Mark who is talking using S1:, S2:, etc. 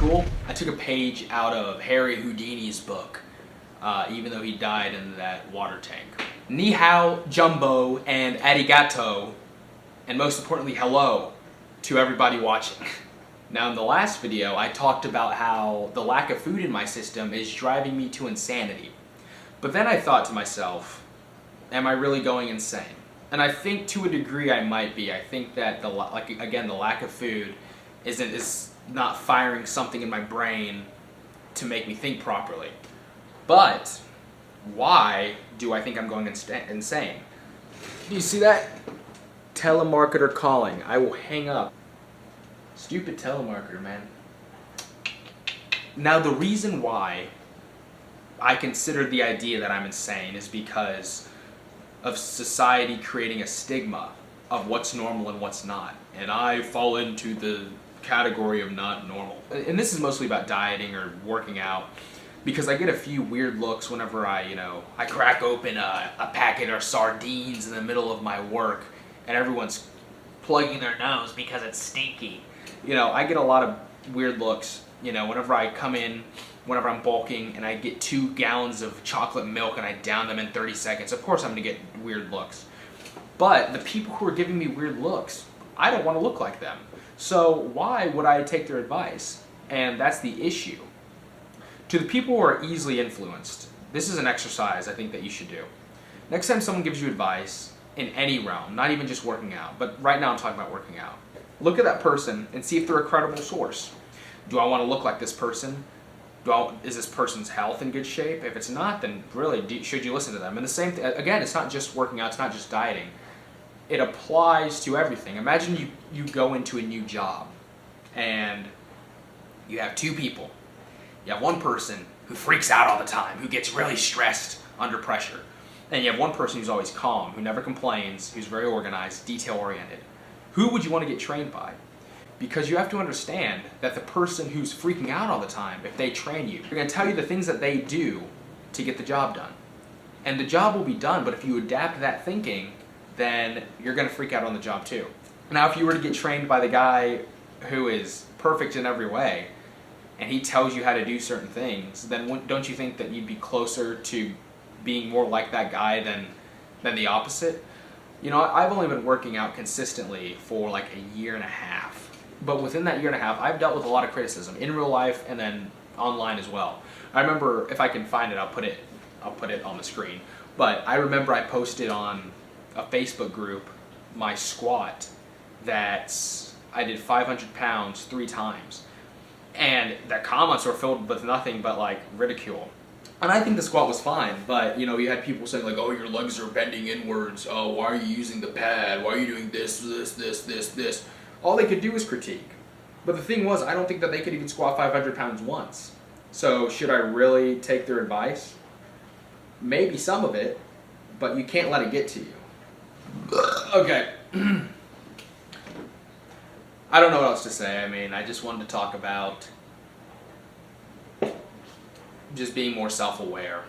S1: cool? I took a page out of Harry Houdini's book, even though he died in that water tank. Ni hao, jumbo, and arigato, and most importantly, hello to everybody watching. Now in the last video, I talked about how the lack of food in my system is driving me to insanity. But then I thought to myself, am I really going insane? And I think to a degree I might be. I think that the lack of food is not firing something in my brain to make me think properly. But why do I think I'm going insane? Do you see that? Telemarketer calling. I will hang up. Stupid telemarketer, man. Now the reason why I consider the idea that I'm insane is because of society creating a stigma of what's normal and what's not. And I fall into the category of not normal. And this is mostly about dieting or working out, because I get a few weird looks whenever I crack open a packet of sardines in the middle of my work and everyone's plugging their nose because it's stinky. I get a lot of weird looks, whenever I come in, whenever I'm bulking and I get 2 gallons of chocolate milk and I down them in 30 seconds. Of course I'm gonna get weird looks. But the people who are giving me weird looks, I don't want to look like them. So why would I take their advice? And that's the issue. To the people who are easily influenced, this is an exercise I think that you should do. Next time someone gives you advice in any realm, not even just working out, but right now I'm talking about working out, look at that person and see if they're a credible source. Do I want to look like this person? Is this person's health in good shape? If it's not, then really, should you listen to them? And the same thing, again, it's not just working out, it's not just dieting. It applies to everything. Imagine you go into a new job and you have 2 people. You have one person who freaks out all the time, who gets really stressed under pressure. And you have one person who's always calm, who never complains, who's very organized, detail-oriented. Who would you want to get trained by? Because you have to understand that the person who's freaking out all the time, if they train you, they're going to tell you the things that they do to get the job done. And the job will be done, but if you adapt that thinking, then you're going to freak out on the job too. Now, if you were to get trained by the guy who is perfect in every way, and he tells you how to do certain things, then don't you think that you'd be closer to being more like that guy than the opposite? I've only been working out consistently for like a year and a half. But within that year and a half, I've dealt with a lot of criticism in real life and then online as well. I remember, if I can find it, I'll put it on the screen. But I remember I posted on a Facebook group my squat that I did 500 pounds 3 times. And the comments were filled with nothing but like ridicule. And I think the squat was fine, but you had people saying like, oh, your legs are bending inwards. Oh, why are you using the pad? Why are you doing this? All they could do was critique. But the thing was, I don't think that they could even squat 500 pounds once. So should I really take their advice? Maybe some of it, but you can't let it get to you. Okay. I don't know what else to say. I just wanted to talk about just being more self-aware.